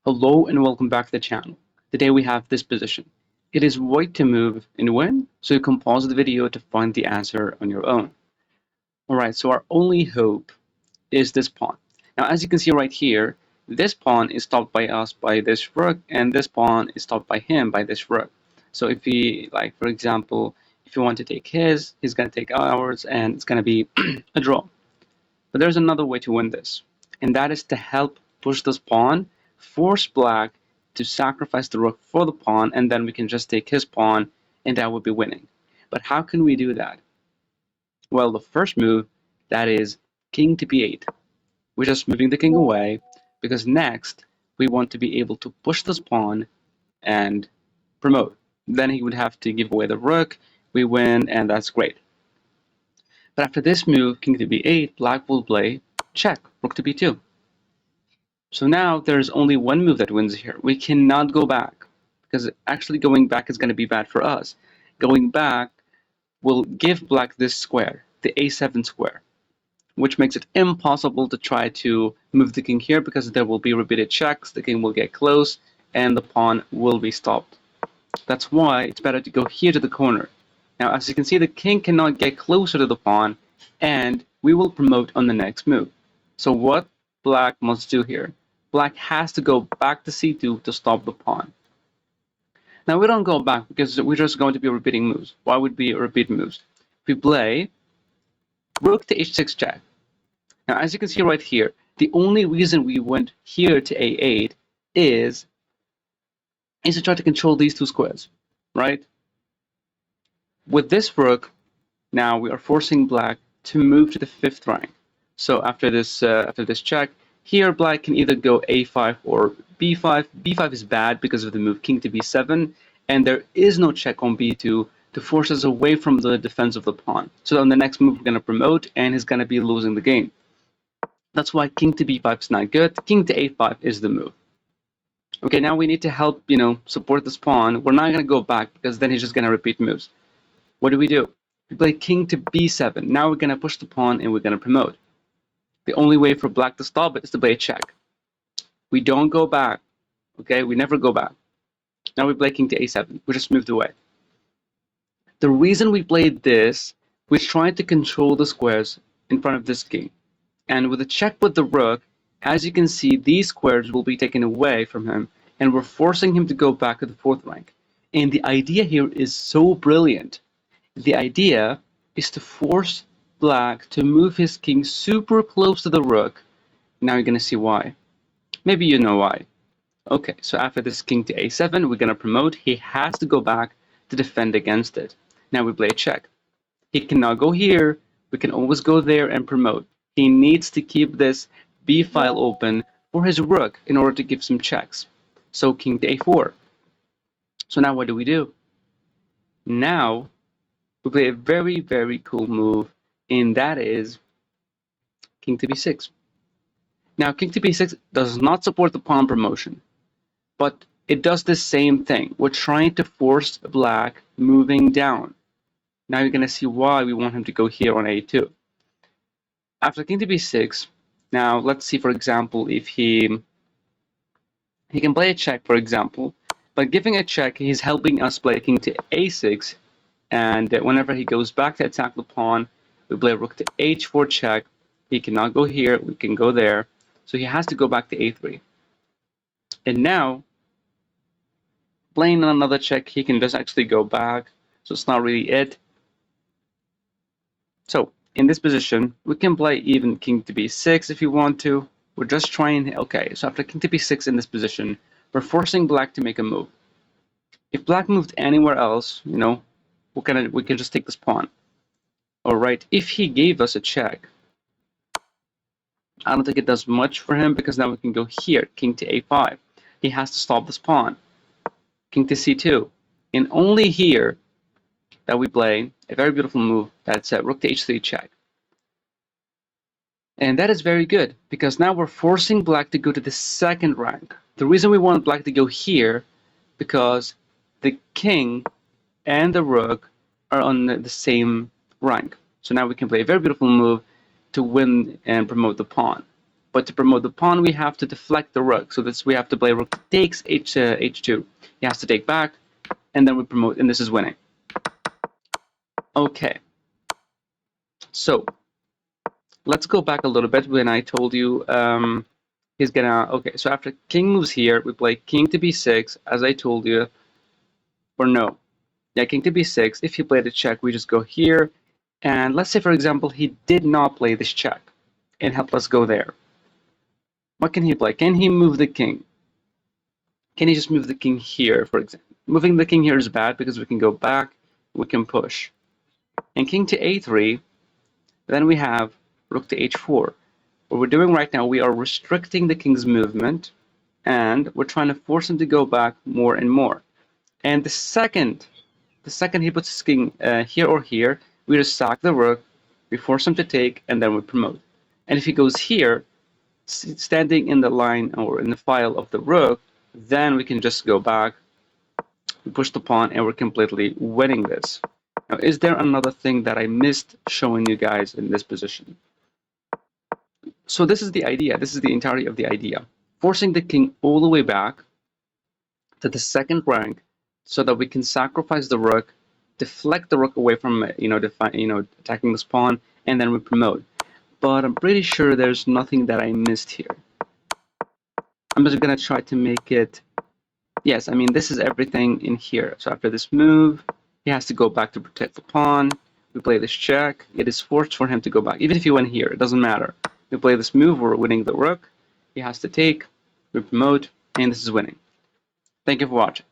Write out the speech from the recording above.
Hello and welcome back to the channel. Today we have this position. It is white to move and win, so you can pause the video to find the answer on your own. Alright, so our only hope is this pawn. Now as you can see right here, this pawn is stopped by us by this rook, and this pawn is stopped by him by this rook. So if we, like for example, if you want to take his, he's going to take ours, and it's going to be a draw. But there's another way to win this, and that is to help push this pawn, force black to sacrifice the rook for the pawn, and then we can just take his pawn, and that would be winning. But how can we do that? Well, the first move, that is king to b8. We're just moving the king away, because next we want to be able to push this pawn and promote. Then he would have to give away the rook, we win, and that's great. But after this move, king to b8, black will play check, rook to b2. So now there's only one move that wins here. We cannot go back, because actually going back is going to be bad for us. Going back will give black this square, the a7 square, which makes it impossible to try to move the king here, because there will be repeated checks, the king will get close, and the pawn will be stopped. That's why it's better to go here to the corner. Now, as you can see, the king cannot get closer to the pawn, and we will promote on the next move. So what black must do here? Black has to go back to c2 to stop the pawn. Now we don't go back because we're just going to be repeating moves. Why would we repeat moves? We play rook to h6 check. Now as you can see right here, the only reason we went here to a8 is to try to control these two squares, right? With this rook, now we are forcing black to move to the 5th rank. So after this check, here black can either go a5 or b5. b5 is bad because of the move king to b7, and there is no check on b2 to force us away from the defense of the pawn. So on the next move, we're going to promote, and he's going to be losing the game. That's why king to b5 is not good. King to a5 is the move. Okay, now we need to help, support this pawn. We're not going to go back because then he's just going to repeat moves. What do? We play king to b7. Now we're going to push the pawn and we're going to promote. The only way for black to stop it is to play a check. We don't go back. Okay, we never go back. Now we play king to a7. We just moved away. The reason we played this, we're trying to control the squares in front of this king. And with a check with the rook, as you can see, these squares will be taken away from him, and we're forcing him to go back to the 4th rank. And the idea here is so brilliant. The idea is to force black to move his king super close to the rook. Now you're going to see why. Maybe you know why. Okay, so after this king to a7, we're going to promote. He has to go back to defend against it. Now we play a check. He cannot go here. We can always go there and promote. He needs to keep this b file open for his rook in order to give some checks. So king to a4. So now what do? Now we play a very, very cool move, and that is king to b6. Now king to b6 does not support the pawn promotion, but it does the same thing. We're trying to force black moving down. Now you're going to see why we want him to go here on a2. After king to b6, now let's see, for example, if he can play a check, for example. By giving a check, he's helping us play king to a6, and whenever he goes back to attack the pawn, we play rook to h4 check. He cannot go here, we can go there, so he has to go back to a3. And now, playing another check, he can just actually go back, so it's not really it. So in this position, we can play even king to b6 if you want to. We're just trying, okay, so after king to b6 in this position, we're forcing black to make a move. If black moved anywhere else, we can just take this pawn. All right, if he gave us a check, I don't think it does much for him, because now we can go here, king to a5. He has to stop this pawn. King to c2. And only here that we play a very beautiful move, that's rook to h3 check. And that is very good, because now we're forcing black to go to the 2nd rank. The reason we want black to go here, because the king and the rook are on the same rank. So now we can play a very beautiful move to win and promote the pawn. But to promote the pawn, we have to deflect the rook. So this we have to play rook takes h2. He has to take back, and then we promote, and this is winning. Okay. So let's go back a little bit when I told you he's gonna. Okay. So after king moves here, we play king to b6, as I told you, or no. Yeah, king to b6. If he played a check, we just go here. And let's say, for example, he did not play this check. And let's go there. What can he play? Can he move the king? Can he just move the king here, for example? Moving the king here is bad because we can go back, we can push. And king to a3, then we have rook to h4. What we're doing right now, we are restricting the king's movement, and we're trying to force him to go back more and more. And the second he puts his king here or here, we just sack the rook, we force him to take, and then we promote. And if he goes here, standing in the line or in the file of the rook, then we can just go back, we push the pawn, and we're completely winning this. Now, is there another thing that I missed showing you guys in this position? So this is the idea. This is the entirety of the idea. Forcing the king all the way back to the second rank so that we can sacrifice the rook, deflect the rook away from attacking this pawn, and then we promote. But I'm pretty sure there's nothing that I missed here. I'm just gonna try to make it. Yes, I mean this is everything in here. So after this move, he has to go back to protect the pawn. We play this check. It is forced for him to go back. Even if he went here, it doesn't matter. We play this move, we're winning the rook. He has to take, we promote, and this is winning. Thank you for watching.